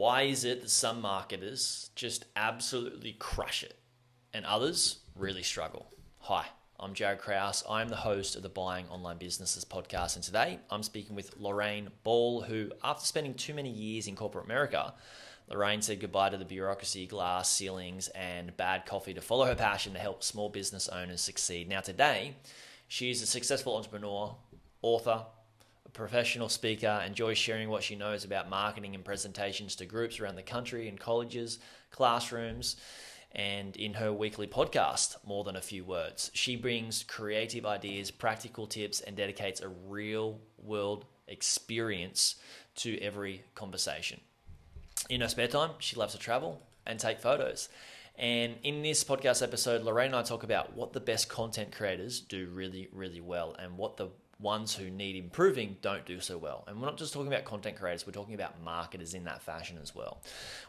Why is it that some marketers just absolutely crush it and others really struggle? Hi, I'm Jaryd Krause. I'm the host of the Buying Online Businesses podcast, and today I'm speaking with Lorraine Ball, who, after spending too many years in corporate America, Lorraine said goodbye to the bureaucracy, glass ceilings, and bad coffee to follow her passion to help small business owners succeed. Now today, she's a successful entrepreneur, author, a professional speaker, enjoys sharing what she knows about marketing and presentations to groups around the country in colleges, classrooms, and in her weekly podcast, More Than a Few Words. She brings creative ideas, practical tips, and dedicates a real-world experience to every conversation. In her spare time, she loves to travel and take photos. And in this podcast episode, Lorraine and I talk about what the best content creators do really, really well and what the ones who need improving don't do so well. And we're not just talking about content creators, we're talking about marketers in that fashion as well.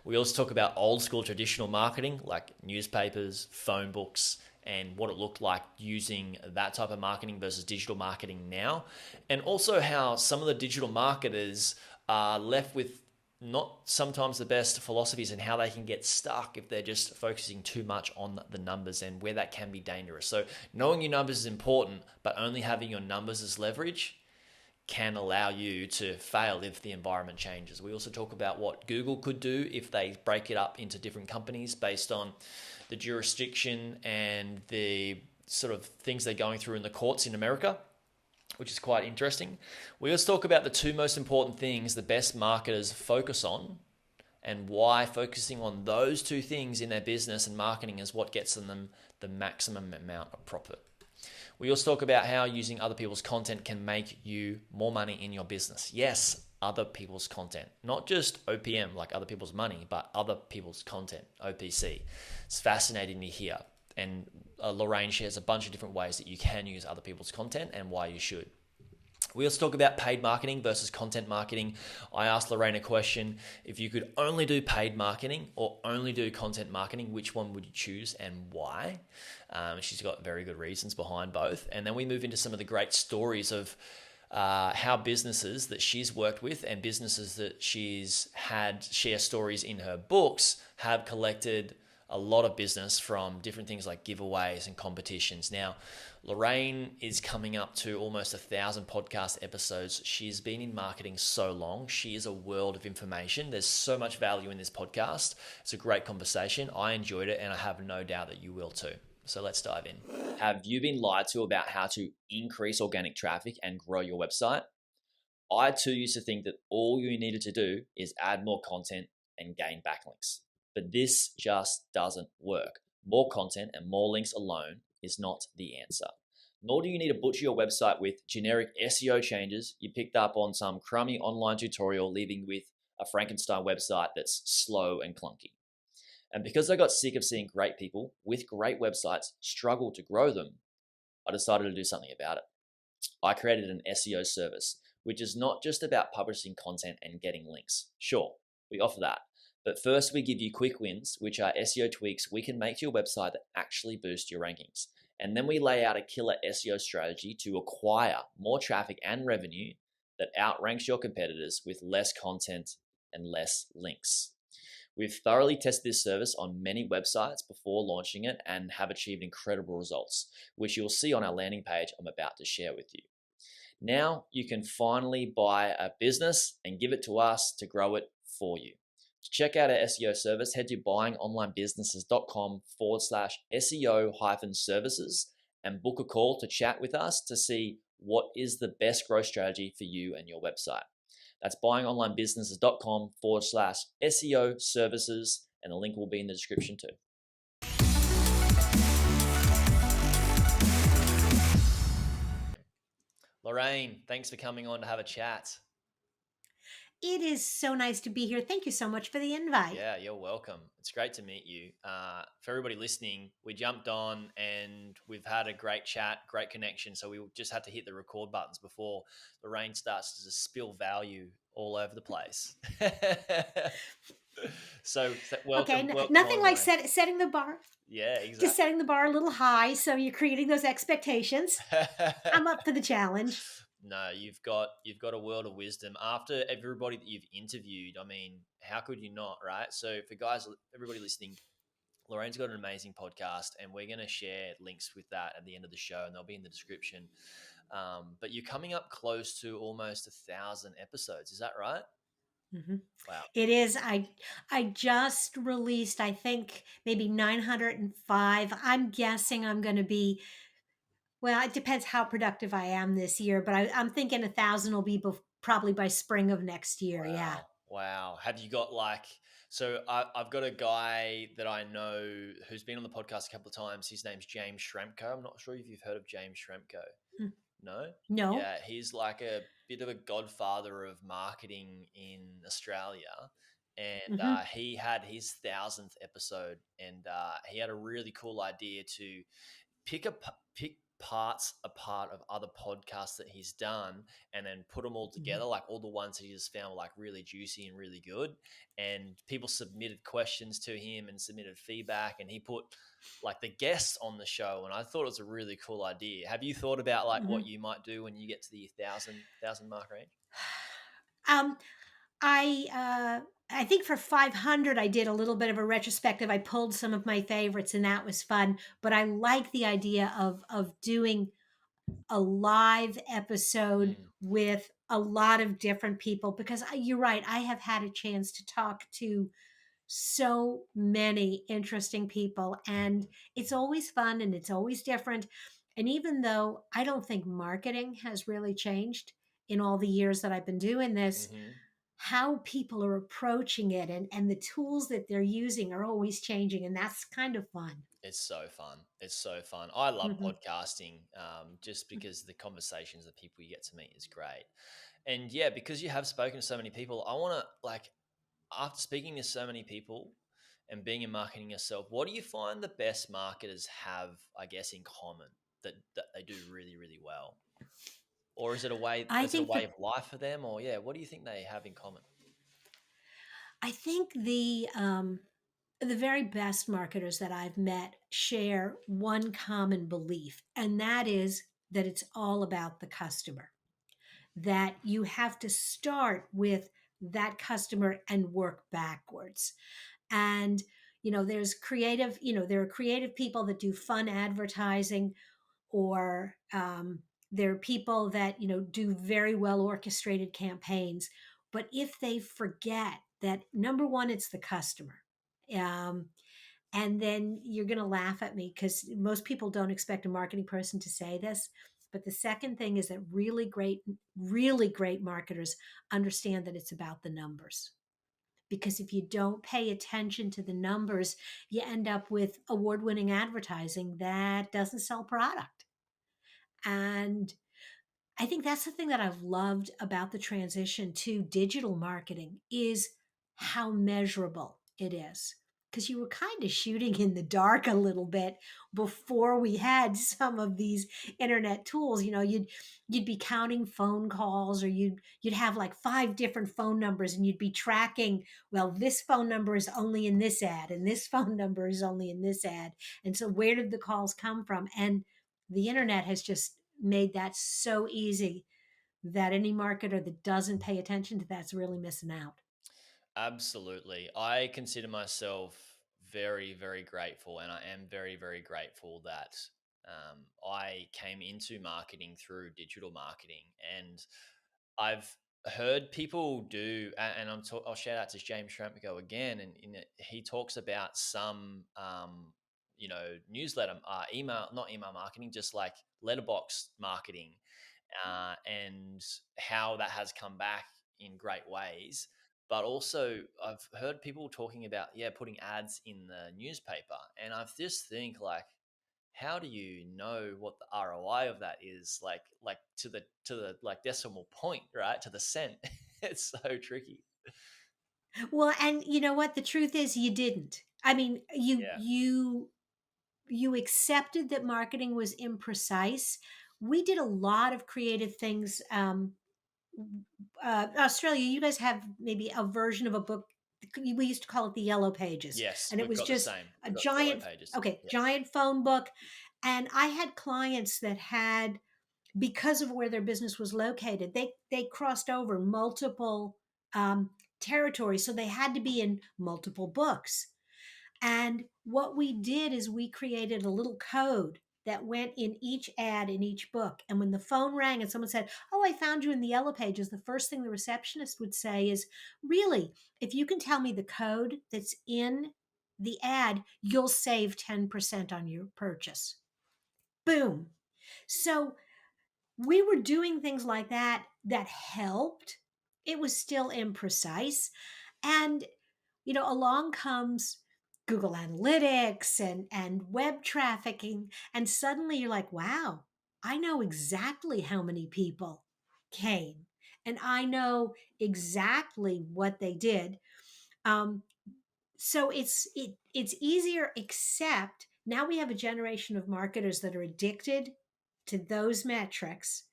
We also talk about old school traditional marketing like newspapers, phone books, and what it looked like using that type of marketing versus digital marketing now. And also how some of the digital marketers are left with not sometimes the best philosophies and how they can get stuck if they're just focusing too much on the numbers and where that can be dangerous. So knowing your numbers is important, but only having your numbers as leverage can allow you to fail if the environment changes. We also talk about what Google could do if they break it up into different companies based on the jurisdiction and the sort of things they're going through in the courts in America, which is quite interesting. We also talk about the two most important things the best marketers focus on and why focusing on those two things in their business and marketing is what gets them the maximum amount of profit. We also talk about how using other people's content can make you more money in your business. Yes, other people's content, not just OPM, like other people's money, but other people's content, OPC. It's fascinating to hear. And Lorraine shares a bunch of different ways that you can use other people's content and why you should. We also talk about paid marketing versus content marketing. I asked Lorraine a question: if you could only do paid marketing or only do content marketing, which one would you choose and why? She's got very good reasons behind both. And then we move into some of the great stories of how businesses that she's worked with and businesses that she's had share stories in her books have collected a lot of business from different things like giveaways and competitions. Now, Lorraine is coming up to almost 1,000 podcast episodes. She's been in marketing so long. She is a world of information. There's so much value in this podcast. It's a great conversation. I enjoyed it, and I have no doubt that you will too. So let's dive in. Have you been lied to about how to increase organic traffic and grow your website? I too used to think that all you needed to do is add more content and gain backlinks. But this just doesn't work. More content and more links alone is not the answer. Nor do you need to butcher your website with generic SEO changes you picked up on some crummy online tutorial, leaving with a Frankenstein website that's slow and clunky. And because I got sick of seeing great people with great websites struggle to grow them, I decided to do something about it. I created an SEO service, which is not just about publishing content and getting links. Sure, we offer that. But first, we give you quick wins, which are SEO tweaks we can make to your website that actually boost your rankings. And then we lay out a killer SEO strategy to acquire more traffic and revenue that outranks your competitors with less content and less links. We've thoroughly tested this service on many websites before launching it and have achieved incredible results, which you'll see on our landing page I'm about to share with you. Now you can finally buy a business and give it to us to grow it for you. To check out our SEO service, head to buyingonlinebusinesses.com/SEO-services and book a call to chat with us to see what is the best growth strategy for you and your website. That's buyingonlinebusinesses.com/SEO-services, and the link will be in the description too. Lorraine, thanks for coming on to have a chat. It is so nice to be here. Thank you so much for the invite. Yeah, you're welcome. It's great to meet you. For everybody listening, we jumped on and we've had a great chat, great connection. So we just had to hit the record buttons before Lorraine starts to spill value all over the place. So welcome. Okay, welcome nothing on, like Lorraine. setting the bar. Yeah, exactly. Just setting the bar a little high, so you're creating those expectations. I'm up for the challenge. No, you've got a world of wisdom. After everybody that you've interviewed, I mean, how could you not, right? So for guys, everybody listening, Lorraine's got an amazing podcast, and we're going to share links with that at the end of the show, and they'll be in the description. But you're coming up close to almost 1,000 episodes. Is that right? Mhm. Wow. It is. I just released, I think, maybe 905. I'm guessing I'm going to be, well, it depends how productive I am this year, but I'm thinking 1,000 will be probably by spring of next year. Yeah. Wow. Wow. Have you got like, so I've got a guy that I know who's been on the podcast a couple of times. His name's James Shremko. I'm not sure if you've heard of James Shremko. Mm. No? No. Yeah, he's like a bit of a godfather of marketing in Australia. And Hmm. he had his 1,000th episode, and he had a really cool idea to pick parts apart of other podcasts that he's done and then put them all Hmm. together, like all the ones that he just found were like really juicy and really good. And people submitted questions to him and submitted feedback, and he put like the guests on the show. And I thought it was a really cool idea. Have you thought about like what Hmm. you might do when you get to the thousand mark range? Um, I think for 500 I did a little bit of a retrospective. I pulled some of my favorites and that was fun, but I like the idea of doing a live episode Mm, with a lot of different people because you're right, I have had a chance to talk to so many interesting people, and it's always fun and it's always different. And even though I don't think marketing has really changed in all the years that I've been doing this, hmm. how people are approaching it and the tools that they're using are always changing, and that's kind of fun. It's so fun. It's so fun. I love Mhm. podcasting just because the conversations, the people you get to meet is great. And yeah, because you have spoken to so many people, I want to like, after speaking to so many people and being in marketing yourself, what do you find the best marketers have, I guess, in common that they do really, really well? Or I is it a think way the of life for them? Or yeah, what do you think they have in common? I think the very best marketers that I've met share one common belief, and that is that it's all about the customer. That you have to start with that customer and work backwards. And there are creative people that do fun advertising, or there are people that do very well orchestrated campaigns. But if they forget that, number one, it's the customer. um, and then you're going to laugh at me because most people don't expect a marketing person to say this, but the second thing is that really great marketers understand that it's about the numbers. Because if you don't pay attention to the numbers, you end up with award-winning advertising that doesn't sell product. And I think that's the thing that I've loved about the transition to digital marketing is how measurable it is. Because you were kind of shooting in the dark a little bit before we had some of these internet tools. You'd be counting phone calls, or you'd have like five different phone numbers, and you'd be tracking, well, this phone number is only in this ad, and this phone number is only in this ad. And so where did the calls come from? And the internet has just made that so easy that any marketer that doesn't pay attention to that's really missing out. Absolutely. I consider myself very, very grateful, and I am very, very grateful that I came into marketing through digital marketing. And I've heard people do, and I'll shout out to James Schrampko again, and he talks about some, newsletter, email, not email marketing, just like letterbox marketing, and how that has come back in great ways. But also, I've heard people talking about, yeah, putting ads in the newspaper, and I just think like, how do you know what the ROI of that is? Like to the like decimal point, right? To the cent. It's so tricky. Well, and you know what? The truth is you didn't. I mean, Yeah. you accepted that marketing was imprecise. We did a lot of creative things. Australia, you guys have maybe a version of a book. We used to call it the Yellow Pages, Yes, and it we've was got the just same. a We've got the yellow giant, pages. okay, Yeah. giant phone book. And I had clients that had because of where their business was located. They crossed over multiple um, territories, so they had to be in multiple books. And what we did is we created a little code that went in each ad in each book. And when the phone rang and someone said, "Oh, I found you in the Yellow Pages," the first thing the receptionist would say is, "Really, if you can tell me the code that's in the ad, you'll save 10% on your purchase." Boom. So we were doing things like that that helped. It was still imprecise. And, along comes Google Analytics and web trafficking. And suddenly you're like, wow, I know exactly how many people came. And I know exactly what they did. Um, so it's easier, except now we have a generation of marketers that are addicted to those metrics,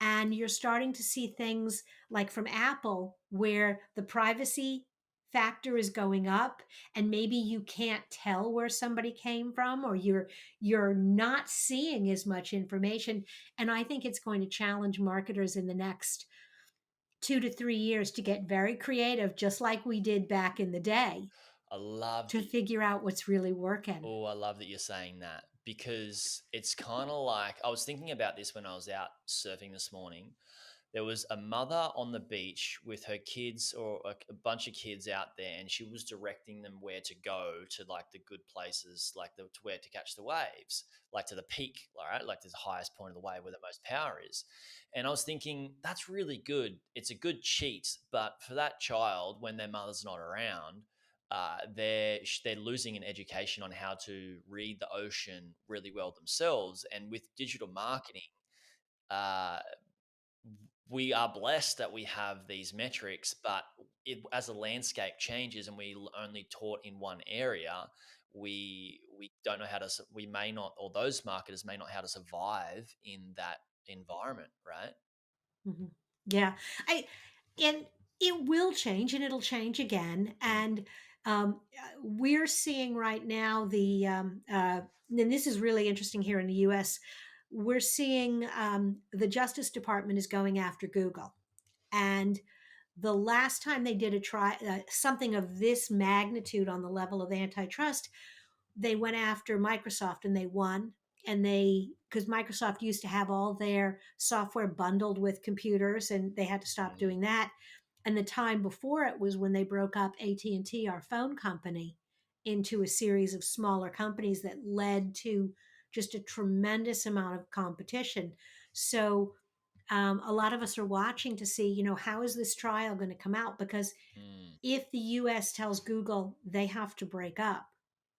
and you're starting to see things like from Apple where the privacy factor is going up, and maybe you can't tell where somebody came from, or you're not seeing as much information. And I think it's going to challenge marketers in the next 2 to 3 years to get very creative, just like we did back in the day, I love to that. figure out what's really working. Oh, I love that you're saying that, because it's kind of like I was thinking about this when I was out surfing this morning. There was a mother on the beach with her kids, or a bunch of kids out there, and she was directing them where to go to, like, the good places, like to where to catch the waves, like to the peak, right? Like the highest point of the wave where the most power is. And I was thinking, that's really good. It's a good cheat, but for that child, when their mother's not around, they're losing an education on how to read the ocean really well themselves. And with digital marketing, uh, we are blessed that we have these metrics, but as the landscape changes and we only taught in one area, we don't know how to. We may not, or those marketers may not, how to survive in that environment, right? Mhm. Yeah. I and it will change, and it'll change again. Mm, And we're seeing right now and this is really interesting here in the US. We're seeing the Justice Department is going after Google. And the last time they did something of this magnitude on the level of antitrust, they went after Microsoft and they won. And because Microsoft used to have all their software bundled with computers, and they had to stop mm, doing that. And the time before it was when they broke up AT&T, our phone company, into a series of smaller companies that led to just a tremendous amount of competition. So a lot of us are watching to see, how is this trial going to come out? Because mm, if the US tells Google they have to break up,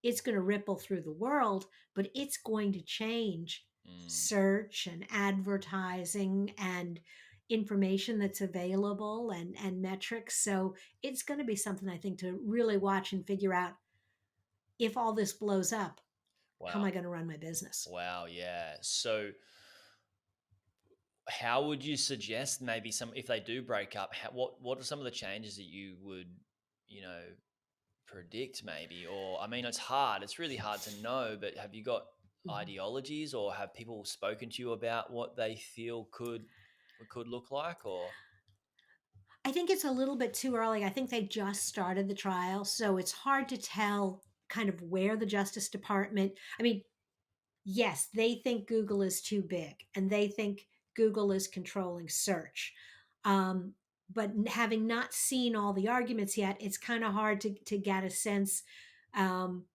it's going to ripple through the world, but it's going to change mm. search and advertising and information that's available, and metrics. So it's going to be something I think to really watch and figure out, if all this blows up, how am Wow, I going to run my business? wow, yeah. So how would you suggest, maybe, some, if they do break up, what are some of the changes that you would, you know, predict, maybe? Or, I mean, it's hard. It's really hard to know, but have you got Mhm. ideologies, or have people spoken to you about what they feel could look like? Or I think it's a little bit too early. I think they just started the trial, so it's hard to tell kind of where the Justice Department. I mean, yes, they think Google is too big, and they think Google is controlling search. Um, but having not seen all the arguments yet, it's kind of hard to get a sense. Um,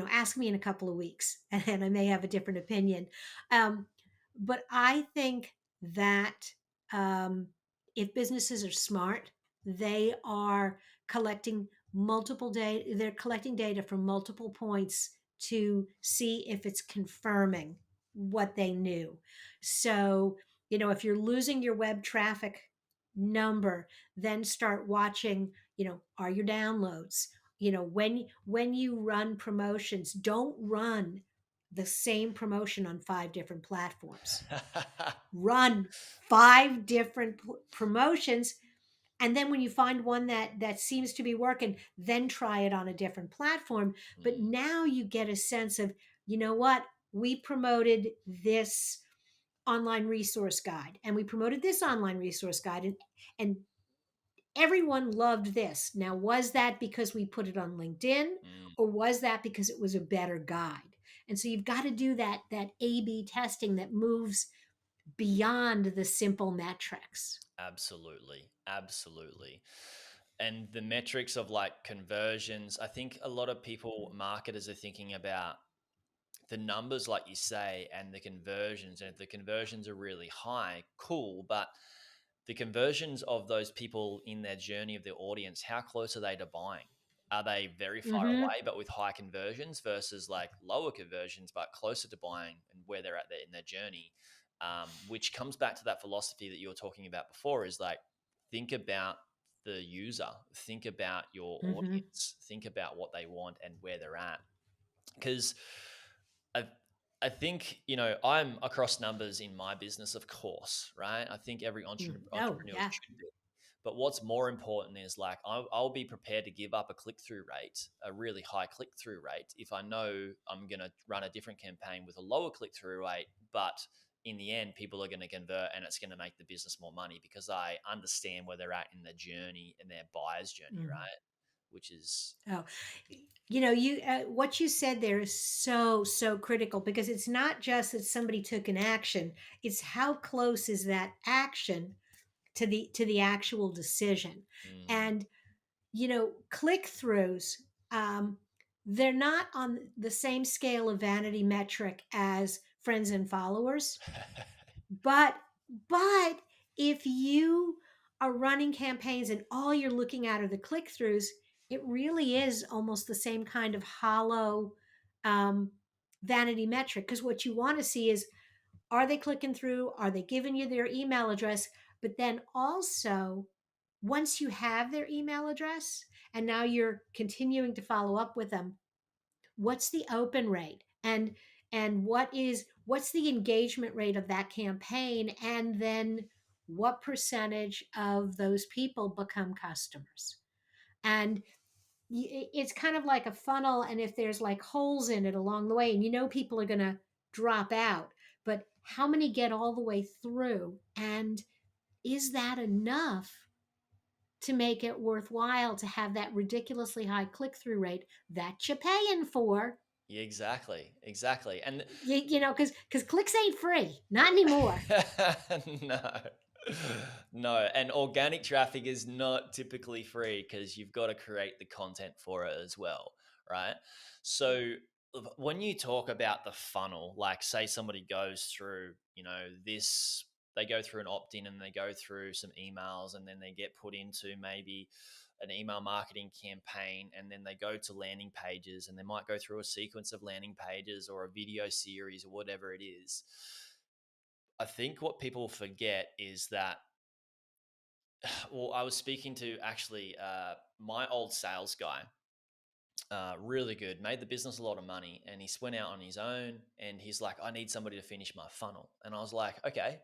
ask me in a couple of weeks, and I may have a different opinion. Um, but I think that um, if businesses are smart, they are collecting multiple data. They're collecting data from multiple points to see if it's confirming what they knew. So, if you're losing your web traffic number, then start watching, are your downloads, when you run promotions, don't run the same promotion on 5 different platforms. Run 5 different promotions, and then when you find one that seems to be working, then try it on a different platform. But Mm, now you get a sense of, you know what, we promoted this online resource guide, and we promoted this online resource guide, and everyone loved this. Now, was that because we put it on LinkedIn, Mm, or was that because it was a better guide? And so you've got to do that A/B testing that moves beyond the simple metrics. absolutely. Absolutely. And the metrics of like conversions, I think a lot of people, marketers, are thinking about the numbers, like you say, and the conversions. And if the conversions are really high, cool. But the conversions of those people in their journey of their audience, how close are they to buying? Are they very far Mm-hmm. away but with high conversions versus like lower conversions but closer to buying and where they're at there in their journey? Which comes back to that philosophy that you were talking about before, is like, think about the user, think about your Mm-hmm. audience, think about what they want and where they're at. Because I, I think, I'm across numbers in my business, of course, right? I think every Oh, entrepreneur yeah. should be. But what's more important is like, I'll be prepared to give up a click through rate, a really high click through rate, if I know I'm going to run a different campaign with a lower click through rate. But in the end, people are going to convert and it's going to make the business more money because I understand where they're at in their journey and their buyer's journey, Mhm. right? Which is, Oh, you what you said there is so critical, because it's not just that somebody took an action; it's how close is that action to the actual decision. mm, And click throughs, um, they're not on the same scale of vanity metric as friends and followers, but but if you are running campaigns and all you're looking at are the click throughs, it really is almost the same kind of hollow um, vanity metric, because what you want to see is, are they clicking through, are they giving you their email address? But then also, once you have their email address and now you're continuing to follow up with them, what's the open rate, and what's the engagement rate of that campaign, and then what percentage of those people become customers? And it's kind of like a funnel, and if there's like holes in it along the way, and people are going to drop out, but how many get all the way through, and is that enough to make it worthwhile to have that ridiculously high click-through rate that you're paying for? yeah, exactly. And Because clicks ain't free, not anymore. no, no. And organic traffic is not typically free because you've got to create the content for it as well, right? So when you talk about the funnel, like say somebody goes through, this, they go through an opt-in and they go through some emails and then they get put into maybe an email marketing campaign, and then they go to landing pages and they might go through a sequence of landing pages or a video series or whatever it is. I think what people forget is that, well, I was speaking to actually my old sales guy, really good, made the business a lot of money, and he went out on his own and he's like, I need somebody to finish my funnel. And I was like, okay,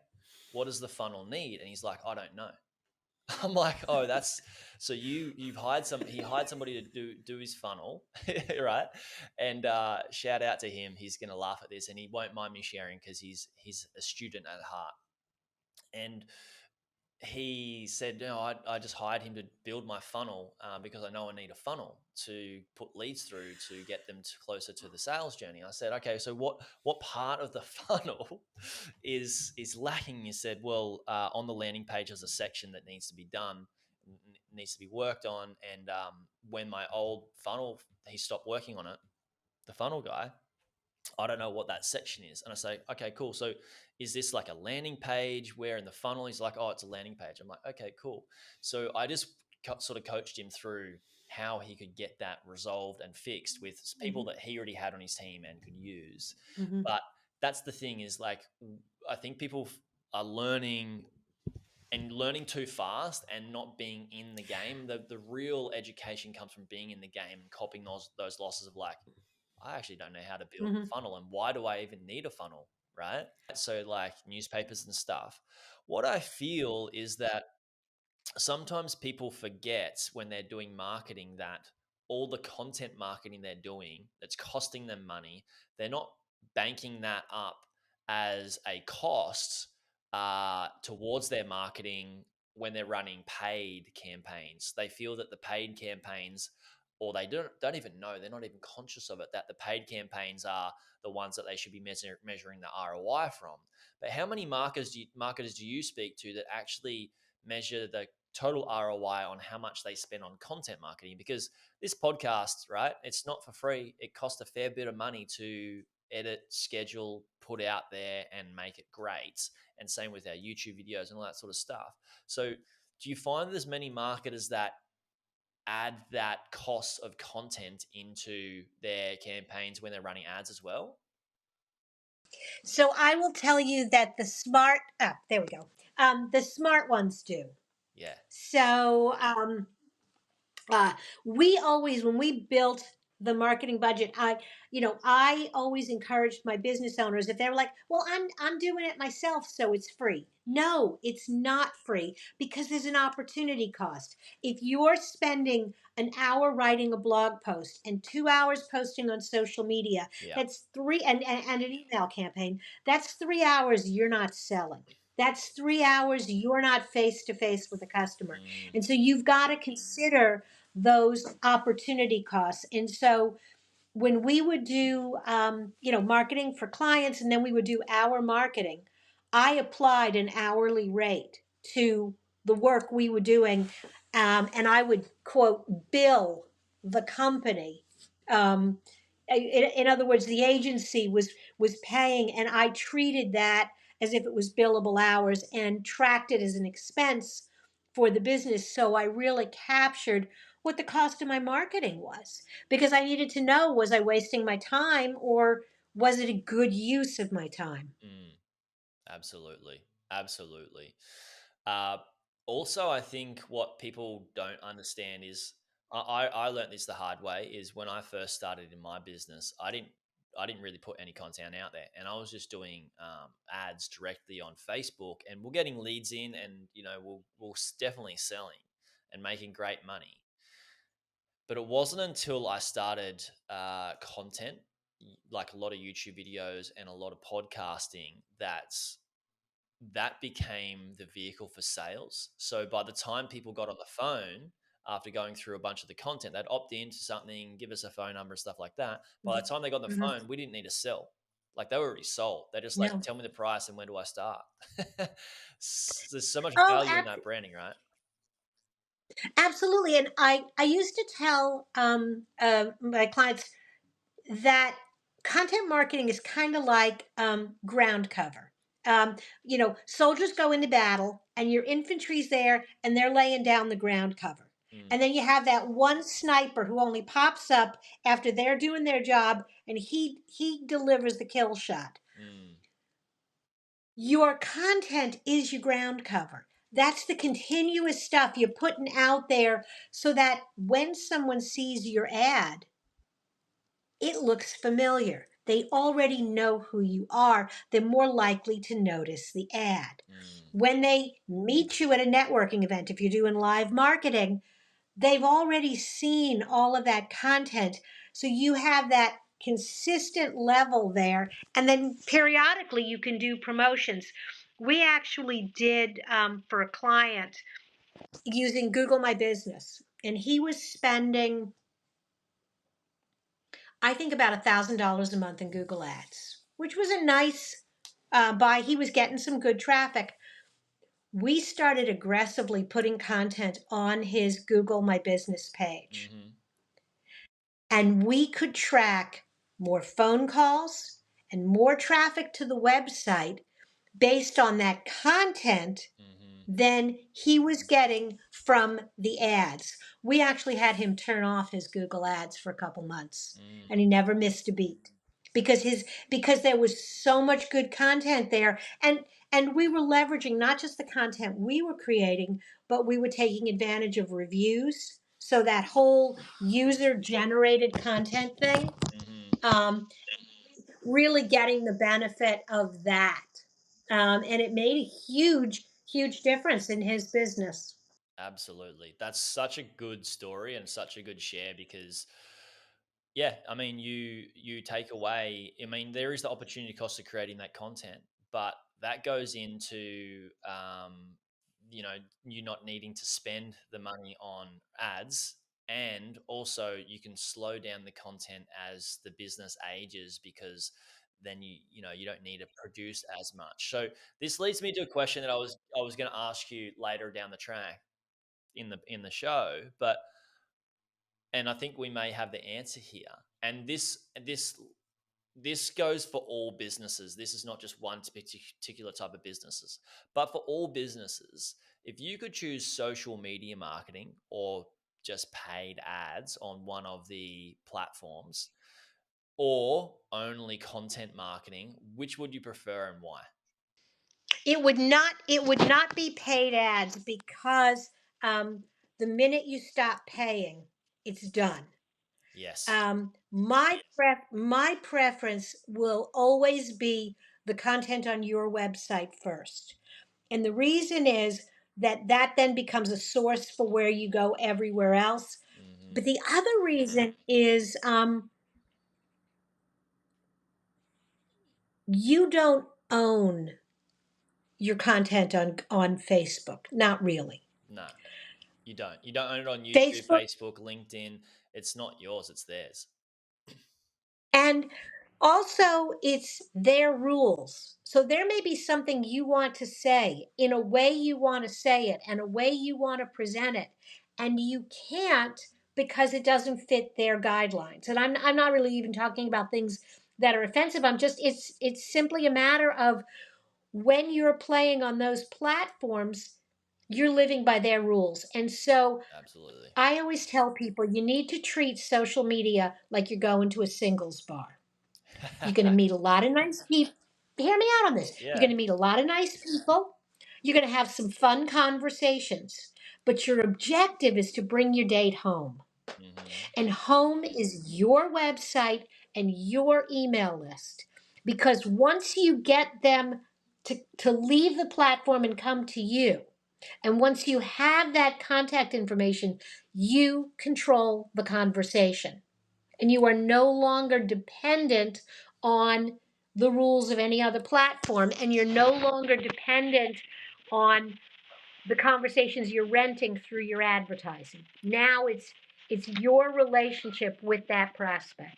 what does the funnel need? And he's like, I don't know. I'm like, oh, that's so you've hired he hired somebody to do his funnel, right? And shout out to him. He's gonna laugh at this, and he won't mind me sharing because he's a student at heart. And he said, no, I just hired him to build my funnel because I know I need a funnel to put leads through to get them closer to the sales journey. I said, okay, so what part of the funnel is lacking? He said, well, on the landing page there's a section that needs to be done, needs to be worked on. And when my old funnel, he stopped working on it, the funnel guy, I don't know what that section is. And I say, okay, cool. So is this like a landing page? Where in the funnel? He's like, oh, it's a landing page. I'm like, okay, cool. So I just sort of coached him through how he could get that resolved and fixed with people Hmm. that he already had on his team and could use. Hmm. But that's the thing, is like, I think people are learning too fast and not being in the game. The real education comes from being in the game and copying those losses of like, I actually don't know how to build Hmm. a funnel and why do I even need a funnel, right? So like newspapers and stuff. What I feel is that sometimes people forget when they're doing marketing that all the content marketing they're doing that's costing them money, they're not banking that up as a cost towards their marketing when they're running paid campaigns. They feel that the paid campaigns, or they don't even know, they're not even conscious of it, that the paid campaigns are the ones that they should be measuring the ROI from. But how many marketers do you speak to that actually measure the total ROI on how much they spend on content marketing? Because this podcast, right, it's not for free. It costs a fair bit of money to edit, schedule, put out there, and make it great. And same with our YouTube videos and all that sort of stuff. So, do you find there's many marketers that add that cost of content into their campaigns when they're running ads as well? So I will tell you that there we go. The smart ones do. Yeah. So uh, we always, when we built the marketing budget, I always encouraged my business owners, if they were like, well, I'm doing it myself, so it's free. No, it's not free, because there's an opportunity cost. If you're spending an hour writing a blog post and 2 hours posting on social media, Yeah. that's and an email campaign, that's 3 hours you're not selling. That's 3 hours you're not face to face with a customer. Mm, And so you've got to consider those opportunity costs. And so when we would do, marketing for clients, and then we would do our marketing, I applied an hourly rate to the work we were doing, and I would quote bill the company. Um, in other words, the agency was paying, and I treated that as if it was billable hours and tracked it as an expense for the business. So I really captured what the cost of my marketing was, because I needed to know, was I wasting my time, or was it a good use of my time? mm. Absolutely. Absolutely. Uh, Also, I think what people don't understand is I learned this the hard way is when I first started in my business, I didn't really put any content out there, and I was just doing ads directly on Facebook, and we're getting leads in, and we're definitely selling and making great money. But it wasn't until I started content, like a lot of YouTube videos and a lot of podcasting, that became the vehicle for sales. So by the time people got on the phone after going through a bunch of the content, they'd opt into something, give us a phone number, stuff like that. By the time they got on the Mhm. phone, we didn't need to sell. Like they were already sold. They're just like, No. tell me the price and when do I start? There's so much Oh, value in that branding, right? absolutely. And I used to tell my clients that content marketing is kind of like ground cover. Soldiers go into battle, and your infantry's there, and they're laying down the ground cover. Mm, And then you have that one sniper who only pops up after they're doing their job, and he delivers the kill shot. mm, Your content is your ground cover. That's the continuous stuff you're putting out there, so that when someone sees your ad, it looks familiar. They already know who you are. They're more likely to notice the ad. mm, When they meet you at a networking event, if you're doing live marketing, they've already seen all of that content. So you have that consistent level there. And then periodically you can do promotions. We actually did, for a client, using Google My Business, and he was spending, I think, about $1,000 a month in Google Ads, which was a nice buy. He was getting some good traffic. We started aggressively putting content on his Google My Business page, mm-hmm, and we could track more phone calls and more traffic to the website based on that content mm-hmm, than he was getting from the ads. We actually had him turn off his Google ads for a couple months, mm, and he never missed a beat, because there was so much good content there. And we were leveraging not just the content we were creating, but we were taking advantage of reviews. So that whole user generated content thing, mm-hmm. um, really getting the benefit of that. And it made a huge, huge difference in his business. Absolutely. That's such a good story and such a good share because Yeah, I mean, you take away. I mean, there is the opportunity cost of creating that content, but that goes into you not needing to spend the money on ads, and also you can slow down the content as the business ages because then you don't need to produce as much. So this leads me to a question that I was going to ask you later down the track in the show, but and I think we may have the answer here. And this goes for all businesses. This is not just one particular type of businesses, but for all businesses. If you could choose social media marketing or just paid ads on one of the platforms, or only content marketing, which would you prefer and why? It would not be paid ads because um, the minute you stop paying, it's done. Yes. My preference will always be the content on your website first. And the reason is that then becomes a source for where you go everywhere else. Hmm. But the other reason is you don't own your content on Facebook. Not really. No, you don't. You don't own it on YouTube, Facebook Facebook, LinkedIn. It's not yours, it's theirs. And also, it's their rules. So there may be something you want to say in a way you want to say it and a way you want to present it. And you can't because it doesn't fit their guidelines. And I'm not really even talking about things that are offensive. It's simply a matter of when you're playing on those platforms, you're living by their rules. And so Absolutely. I always tell people you need to treat social media like you're going to a singles bar. You're going to meet a lot of nice people. Hear me out on this. You're Yeah. going to meet a lot of nice people. You're going to have some fun conversations. But your objective is to bring your date home. Hmm. And home is your website and your email list. Because once you get them to leave the platform and come to you, and once you have that contact information, you control the conversation and you are no longer dependent on the rules of any other platform, and you're no longer dependent on the conversations you're renting through your advertising. Now it's your relationship with that prospect.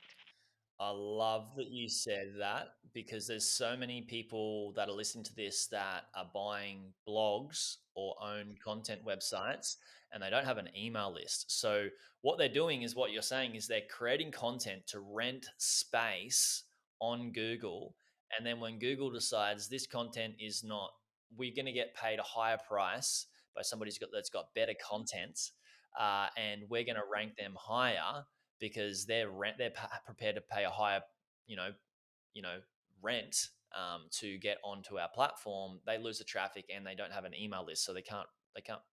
I love that you said that because there's so many people that are listening to this that are buying blogs or own content websites and they don't have an email list. So what they're doing is what you're saying is they're creating content to rent space on Google. And then when Google decides this content is not, we're going to get paid a higher price by somebody that's got better content, and we're going to rank them higher because prepared to pay a higher you know you know rent, to get onto our platform. They lose the traffic and they don't have an email list, so they can't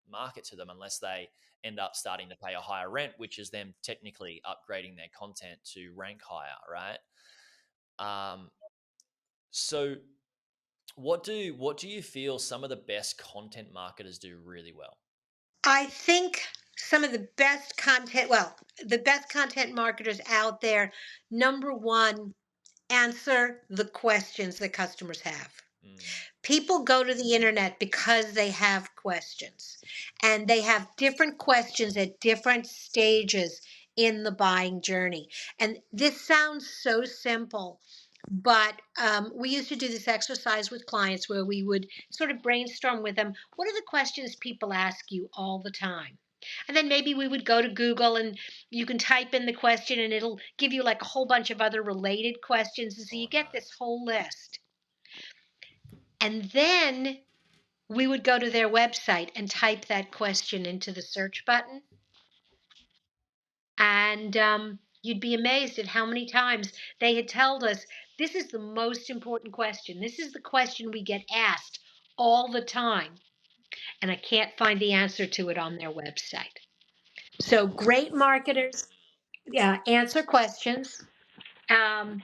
market to them unless they end up starting to pay a higher rent, which is them technically upgrading their content to rank higher, right? um, so what do you feel some of the best content marketers do really well? I think some of the best content marketers out there, number one, answer the questions that customers have. Mm, People go to the internet because they have questions, and they have different questions at different stages in the buying journey. And this sounds so simple, but we used to do this exercise with clients where we would sort of brainstorm with them, what are the questions people ask you all the time? And then maybe we would go to Google and you can type in the question and it'll give you like a whole bunch of other related questions. And so you oh, get this nice. whole list. And then we would go to their website and type that question into the search button. And you'd be amazed at how many times they had told us this is the most important question. This is the question we get asked all the time. And I can't find the answer to it on their website. So great marketers answer questions. Um,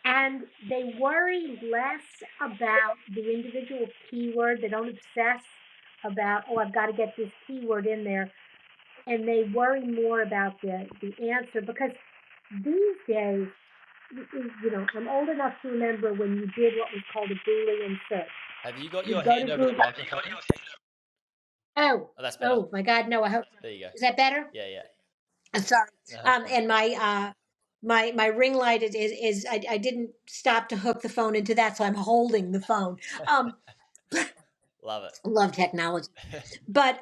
and they worry less about the individual keyword. They don't obsess about, oh, I've got to get this keyword in there. And they worry more about the answer because these days, I'm old enough to remember when you did what was called a Boolean search. Have you got your You'd go to hand over the Google. microphone? Oh, Oh, that's better. oh my God, no! I hope. There you go. Is that better? Yeah, yeah. I'm sorry. No, that's fine. And my ring light is I didn't stop to hook the phone into that, so I'm holding the phone. Um, Love it. love technology, but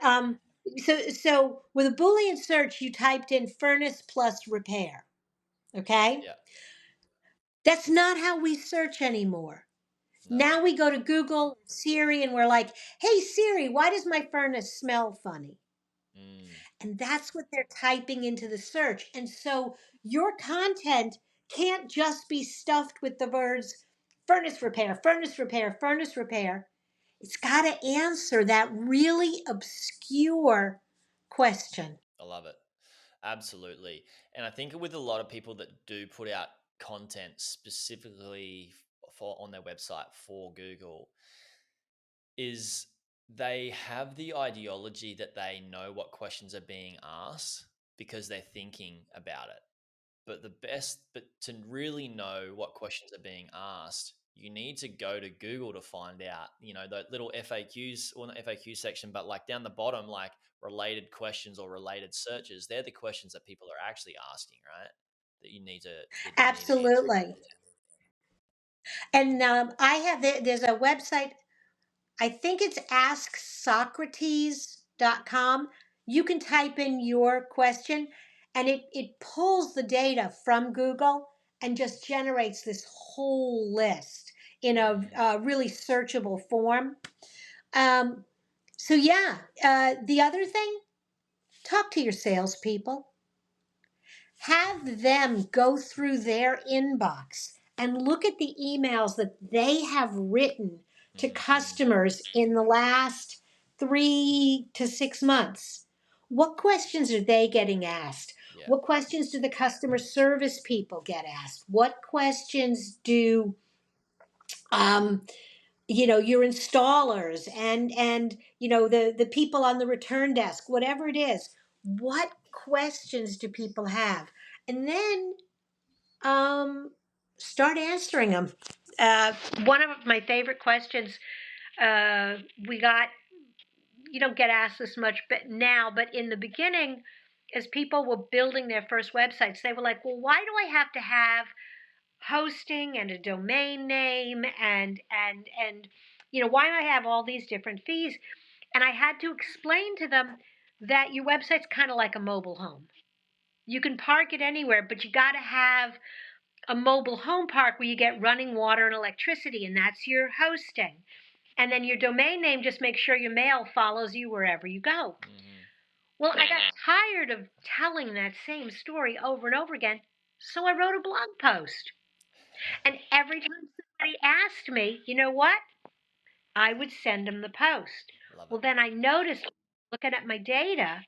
so with a Boolean search, you typed in furnace plus repair. Okay, Yeah. that's not how we search anymore. No. Now we go to Google, Siri, and we're like, "Hey Siri, why does my furnace smell funny?" Mm, And that's what they're typing into the search. And so your content can't just be stuffed with the words furnace repair, furnace repair, furnace repair. It's got to answer that really obscure question. I love it. Absolutely. And I think with a lot of people that do put out content specifically for on their website for Google, is they have the ideology that they know what questions are being asked because they're thinking about it. But to really know what questions are being asked, you need to go to Google to find out, the little FAQs, or not FAQ section, but like down the bottom, like related questions or related searches. They're the questions that people are actually asking, right? That you need answering. Absolutely. And there's a website, I think it's AskSocrates.com. You can type in your question and it pulls the data from Google and just generates this whole list in a, Mm, really searchable form. Um, the other thing, talk to your salespeople, have them go through their inbox and look at the emails that they have written to mhm. customers in the last 3 to 6 months. What questions are they getting asked? Yeah. What questions do the customer service people get asked? What questions do um, your installers and the people on the return desk, whatever it is? What questions do people have? And then um, start answering them. Uh, One of my favorite questions we got, you don't get asked this much but now, but in the beginning, as people were building their first websites, they were like, well, why do I have to have hosting and a domain name and why do I have all these different fees? And I had to explain to them that your website's kind of like a mobile home. You can park it anywhere, but you got to have a mobile home park where you get running water and electricity, and that's your hosting. And then your domain name, just make sure your mail follows you wherever you go. Hmm. Well, I got tired of telling that same story over and over again, so I wrote a blog post. And every time somebody asked me, you know what? I would send them the post. Love Well, it. then I noticed, looking at my data,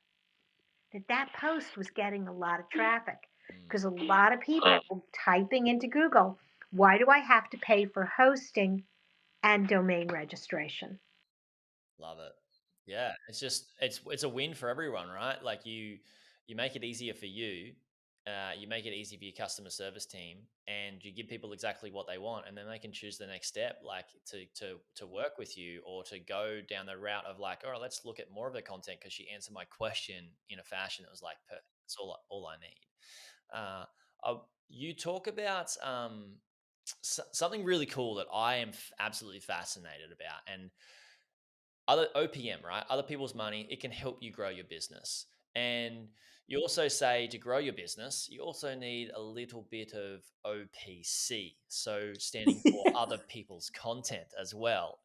that post was getting a lot of traffic Mm, because a lot of people were typing into Google, why do I have to pay for hosting and domain registration? love it. Yeah, it's a win for everyone, right? Like you make it easier for you, you make it easy for your customer service team, and you give people exactly what they want, and then they can choose the next step, like to work with you or to go down the route of like, all right, let's look at more of the content because she answered my question in a fashion that was like perfect. That's all I need. Uh, you talk about something really cool that I am absolutely fascinated about, and other OPM, right? Other people's money, it can help you grow your business. And you also say to grow your business, you also need a little bit of OPC, so standing for other people's content as well.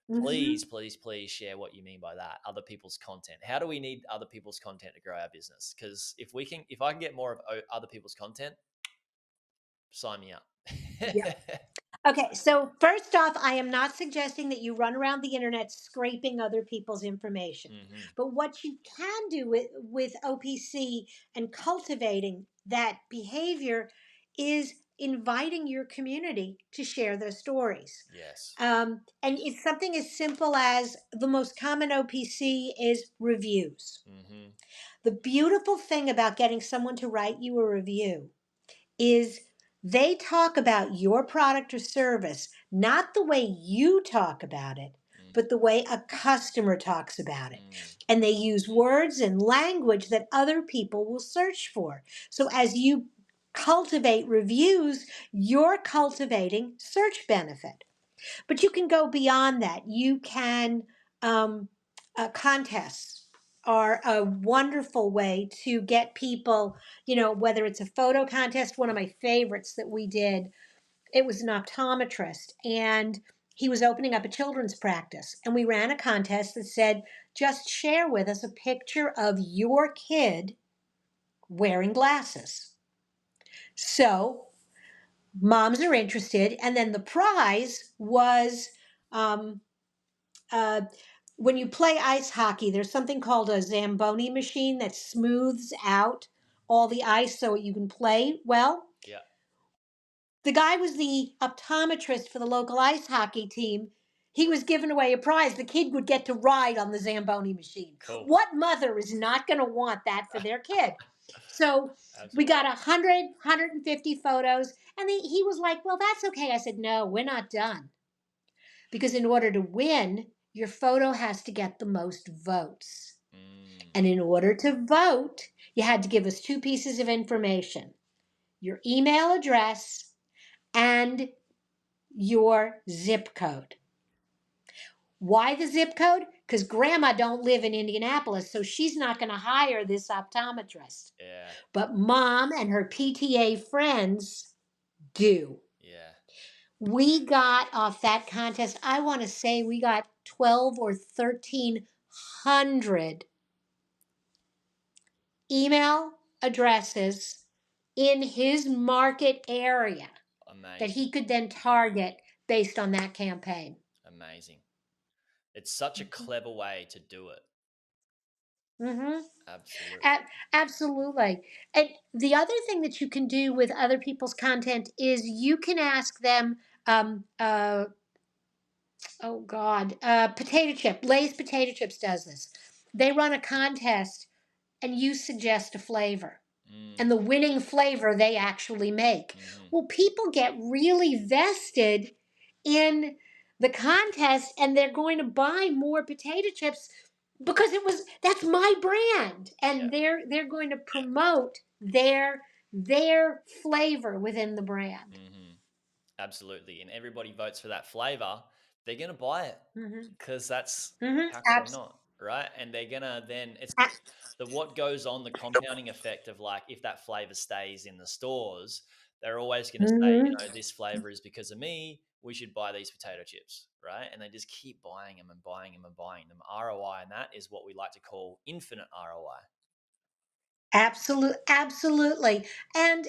Hmm. Please, please, please share what you mean by that. Other people's content. How do we need other people's content to grow our business? Because if I can get more of other people's content, sign me up. Okay, so first off, I am not suggesting that you run around the internet scraping other people's information. Hmm. But what you can do with OPC and cultivating that behavior is inviting your community to share their stories. Yes. And it's something as simple as the most common OPC is reviews. Hmm. The beautiful thing about getting someone to write you a review is they talk about your product or service, not the way you talk about it, but the way a customer talks about it. And they use words and language that other people will search for. So as you cultivate reviews, you're cultivating search benefit. But you can go beyond that. You can, um, contests are a wonderful way to get people, whether it's a photo contest. One of my favorites that we did, it was an optometrist, and he was opening up a children's practice. And we ran a contest that said, just share with us a picture of your kid wearing glasses. So moms are interested. And then the prize was, um, uh, when you play ice hockey, there's something called a Zamboni machine that smooths out all the ice so you can play well. Yeah. The guy was the optometrist for the local ice hockey team. He was giving away a prize. The kid would get to ride on the Zamboni machine. Cool. What mother is not going to want that for their kid? So we Absolutely. got 150 photos, and he was like, well, that's okay. I said, no, we're not done. Because in order to win, your photo has to get the most votes. And in order to vote, you had to give us two pieces of information: your email address and your zip code. Why the zip code? Because grandma don't live in Indianapolis, so she's not going to hire this optometrist. Yeah. But mom and her PTA friends do. Yeah. We got off that contest, I want to say we got 12 or 1,300 email addresses in his market area Amazing. that he could then target based on that campaign. Amazing. It's such a clever way to do it. Mm-hmm. Absolutely. Absolutely. And the other thing that you can do with other people's content is you can ask them, um, uh, oh God, potato chip. Lay's Potato Chips does this. They run a contest and you suggest a flavor. And the winning flavor they actually make. Well, people get really vested in the contest and they're going to buy more potato chips because that's my brand, and they're going to promote their flavor within the brand. Absolutely. And everybody votes for that flavor, they're going to buy it because that's how could they not? Right. And they're going to then, it's the what goes on, the compounding effect of like, if that flavor stays in the stores, they're always going to say, this flavor is because of me. We should buy these potato chips. Right. And they just keep buying them and buying them and buying them. ROI, and that is what we like to call infinite ROI. Absolutely. And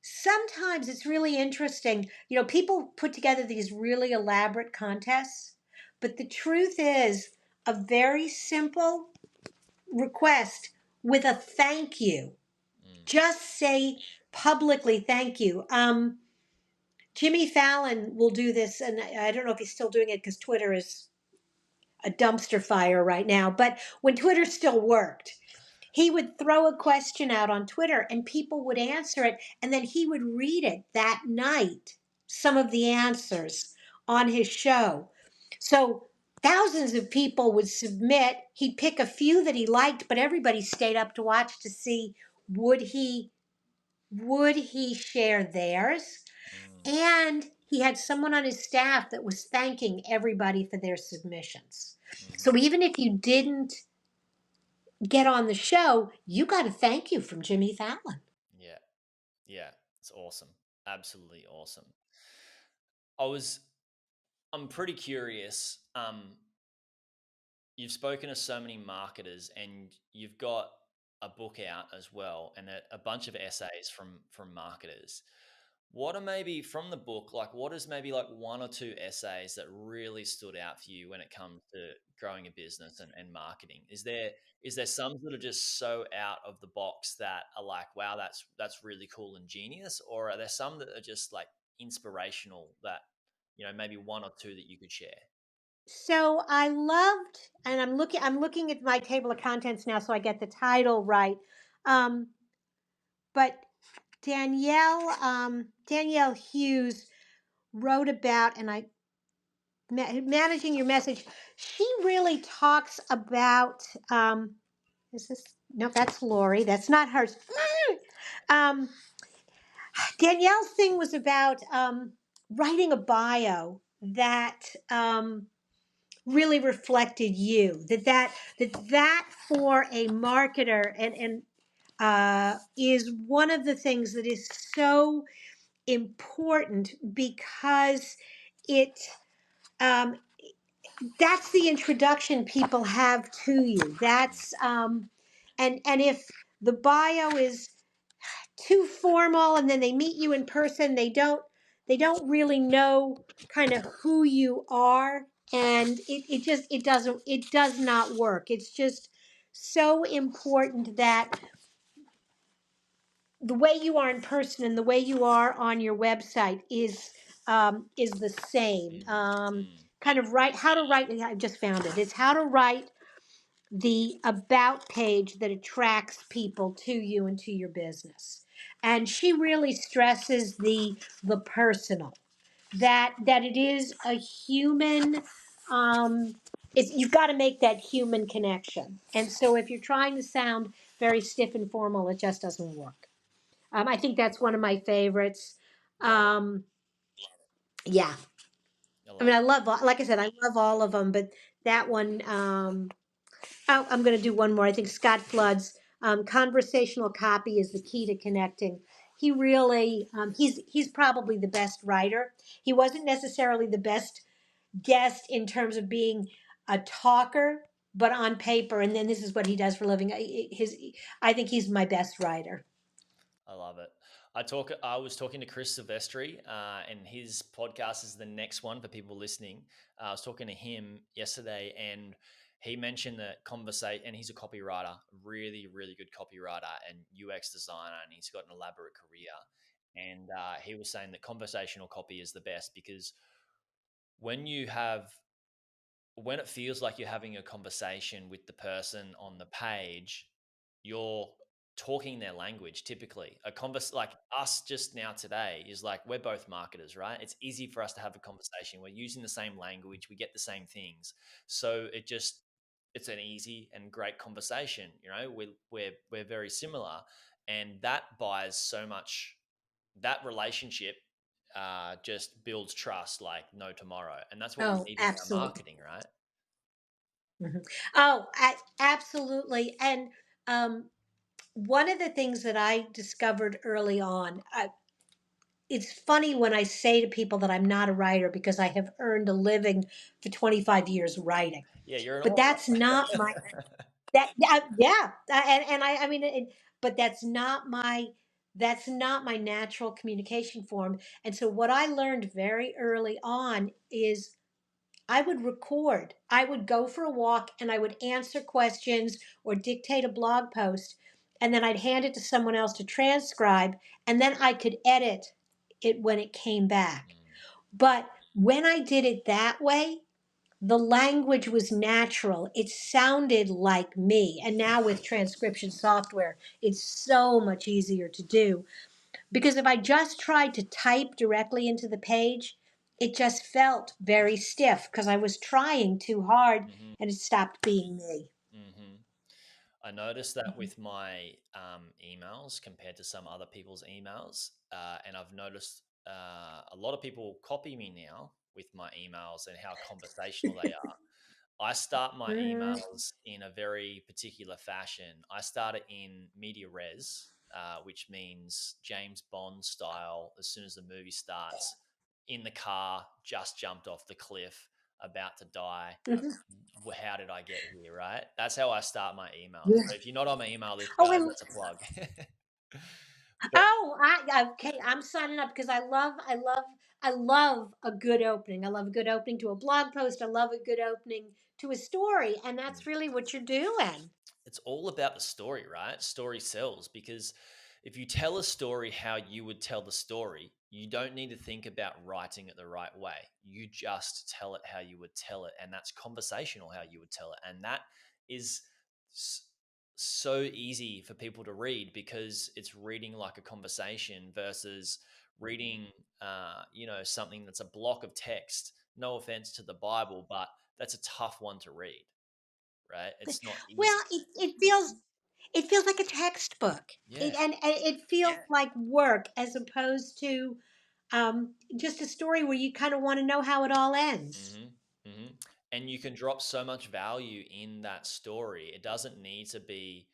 sometimes it's really interesting. People put together these really elaborate contests, but the truth is a very simple request with a thank you. Just say publicly thank you. Jimmy Fallon will do this, and I don't know if he's still doing it because Twitter is a dumpster fire right now, but when Twitter still worked, he would throw a question out on Twitter and people would answer it. And then he would read it that night, some of the answers on his show. So thousands of people would submit. He'd pick a few that he liked, but everybody stayed up to watch to see would he share theirs. And he had someone on his staff that was thanking everybody for their submissions. So even if you didn't get on the show, you got a thank you from Jimmy Fallon. Yeah. Yeah. It's awesome. Absolutely awesome. I'm pretty curious. You've spoken to so many marketers and you've got a book out as well and a bunch of essays from marketers. What are maybe from the book, like what is maybe like one or two essays that really stood out for you when it comes to growing a business and marketing? Is there some that are just so out of the box that are like, wow, that's really cool and genius? Or are there some that are just like inspirational that, maybe one or two that you could share? So I loved, and I'm looking at my table of contents now, so I get the title right. But Danielle Hughes wrote about, and managing your message. She really talks about. Is this no? That's Lori. That's not hers. Um, Danielle's thing was about writing a bio that really reflected you. That for a marketer and is one of the things that is so important because it um, that's the introduction people have to you. That's and if the bio is too formal and then they meet you in person, they don't really know kind of who you are, and it does not work. It's just so important that the way you are in person and the way you are on your website is the same. Mm, mm, Kind of write how to write. I just found it. It's how to write the about page that attracts people to you and to your business. And she really stresses the personal, that it is a human. It's, you've got to make that human connection. And so if you're trying to sound very stiff and formal, it just doesn't work. I think that's one of my favorites. love it. Um, yeah, I I mean, love I it. love, like I said, I love all of them, but that one, oh, I'm going to do one more. I think Scott Flood's conversational copy is the key to connecting. He really, he's probably the best writer. He wasn't necessarily the best guest in terms of being a talker, but on paper, and then this is what he does for a living. I think he's my best writer. I love it. I was talking to Chris Silvestri, and his podcast is the next one for people listening. I was talking to him yesterday, and he mentioned that conversation, and he's a copywriter, really, really good copywriter and UX designer, and he's got an elaborate career. And he was saying that conversational copy is the best because when you have when it feels like you're having a conversation with the person on the page, you're talking their language typically. A converse like us just now today is like we're both marketers, right? It's easy for us to have a conversation. We're using the same language, we get the same things. So it's an easy and great conversation, you know. We're very similar, and that buys so much. That relationship just builds trust like no tomorrow, and that's what we Oh, need in our absolutely. marketing, right? Mhm. Oh, absolutely. And one of the things that I discovered early on, it's funny when I say to people that I'm not a writer because I have earned a living for 25 years writing. Yeah, you're an But that's not my author. yeah, and I mean, but that's not my natural communication form. And so what I learned very early on is I would record. I would go for a walk and I would answer questions or dictate a blog post. And then I'd hand it to someone else to transcribe. And then I could edit it when it came back. Mm, But when I did it that way, the language was natural. It sounded like me. And now with transcription software, it's so much easier to do. Because if I just tried to type directly into the page, it just felt very stiff because I was trying too hard mhm, and it stopped being me. mhm. I noticed that Mhm. with my emails compared to some other people's emails, and I've noticed a lot of people copy me now with my emails and how conversational they are. I start my Mhm. emails in a very particular fashion. I start it in media res, which means James Bond style. As soon as the movie starts, in the car, just jumped off the cliff, about to die. Mhm. How did I get here? Right? That's how I start my emails. Yeah. So if you're not on my email list, Oh, guys, that's a plug. But oh, okay. I'm signing up because I love a good opening. I love a good opening to a blog post. I love a good opening to a story, and that's really what you're doing. it's all about the story, right? Story sells because if you tell a story how you would tell the story, you don't need to think about writing it the right way. You just tell it how you would tell it, and that's conversational how you would tell it, and that is s- so easy for people to read because it's reading like a conversation versus reading, something that's a block of text. No offense to the Bible, but that's a tough one to read, right? It's not Well, easy. it feels like a textbook. Yeah. And it feels Yeah. like work as opposed to just a story where you kind of want to know how it all ends. Mm-hmm. Mm-hmm. And you can drop so much value in that story. It doesn't need to be,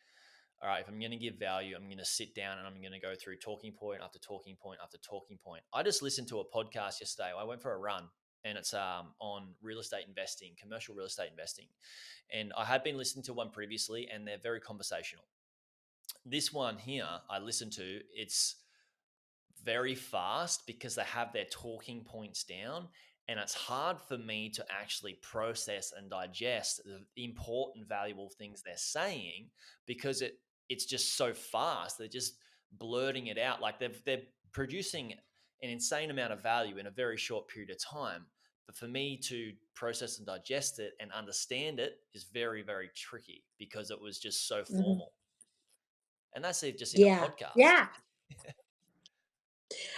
all right, if I'm going to give value, I'm going to sit down and I'm going to go through talking point after talking point after talking point. I just listened to a podcast yesterday. I went for a run and it's on real estate investing, commercial real estate investing. And I had been listening to one previously and they're very conversational. This one here I listened to, it's very fast because they have their talking points down, and it's hard for me to actually process and digest the important valuable things they're saying because it's just so fast. They're just blurting it out like they're producing an insane amount of value in a very short period of time, but for me to process and digest it and understand it is very, very tricky because it was just so Mhm. formal, and that's it just in a Yeah, podcast. yeah.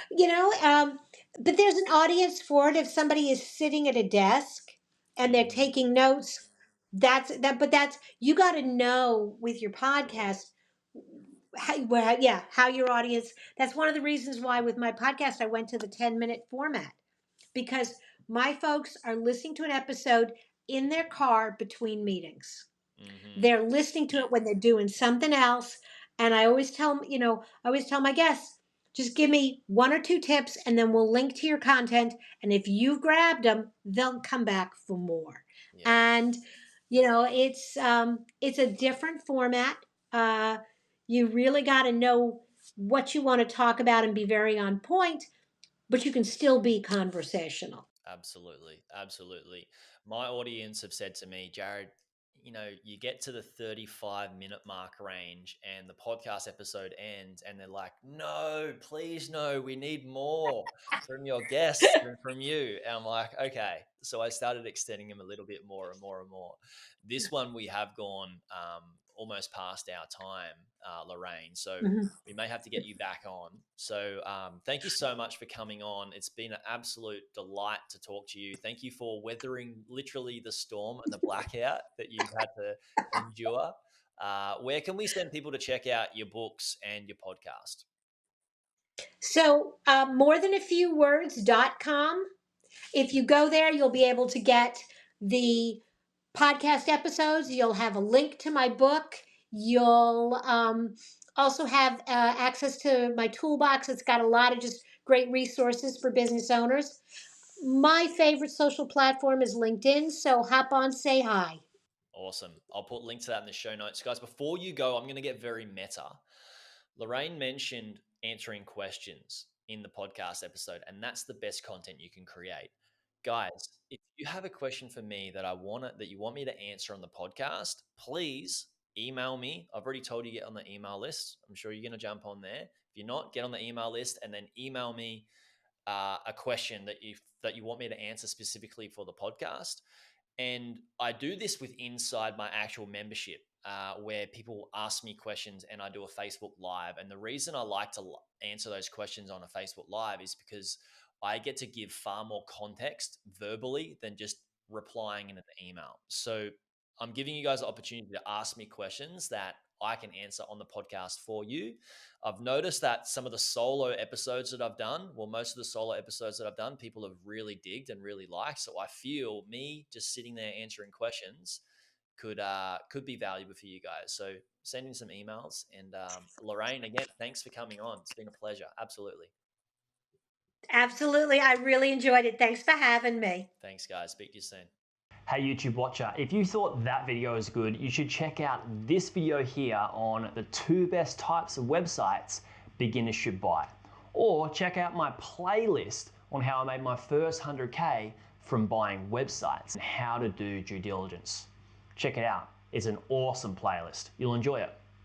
You know, but there's an audience for it. If somebody is sitting at a desk and they're Hmm. taking notes, that's that. But that's you got to know with your podcast how your audience. That's one of the reasons why with my podcast I went to the 10-minute format because my folks are listening to an episode in their car between meetings. Hmm. They're listening to it when they're doing something else. And I always tell them, I always tell my guests, just give me one or two tips and then we'll link to your content. And if you've grabbed them, they'll come back for more. Yeah, And, it's a different format. Uh, you really got to know what you want to talk about and be very on point, but you can still be conversational. absolutely. Absolutely. My audience have said to me, Jaryd, you get to the 35-minute mark range and the podcast episode ends, and they're like, no, please, no, we need more from your guests and from you. And I'm like, okay. So I started extending them a little bit more and more and more. This one, we have gone almost past our time, Lorraine. So Mhm. we may have to get you back on. So thank you so much for coming on. It's been an absolute delight to talk to you. Thank you for weathering literally the storm and the blackout that you've had to endure. Where can we send people to check out your books and your podcast? So, morethanafewwords.com. If you go there, you'll be able to get the podcast episodes. You'll have a link to my book. You'll also have access to my toolbox. It's got a lot of just great resources for business owners. My favorite social platform is LinkedIn, so hop on, say hi. Awesome. I'll put links to that in the show notes. Guys, before you go, I'm going to get very meta. Lorraine mentioned answering questions in the podcast episode, and that's the best content you can create. Guys, if you have a question for me that you want me to answer on the podcast, please email me. I've already told you to get on the email list. I'm sure you're going to jump on there. If you're not, get on the email list and then email me a question that you want me to answer specifically for the podcast. And I do this with inside my actual membership, where people ask me questions and I do a Facebook Live. And the reason I like to answer those questions on a Facebook Live is because I get to give far more context verbally than just replying in an email. So I'm giving you guys the opportunity to ask me questions that I can answer on the podcast for you. I've noticed that some of the solo episodes that I've done, well, most of the solo episodes that I've done, people have really digged and really liked. So I feel me just sitting there answering questions could be valuable for you guys. So send in some emails. And Lorraine, again, thanks for coming on. It's been a pleasure. Absolutely. Absolutely. I really enjoyed it. Thanks for having me. Thanks, guys. Speak to you soon. Hey YouTube watcher, if you thought that video was good, you should check out this video here on the 2 best types of websites beginners should buy. Or check out my playlist on how I made my first 100K from buying websites and how to do due diligence. Check it out. It's an awesome playlist. You'll enjoy it.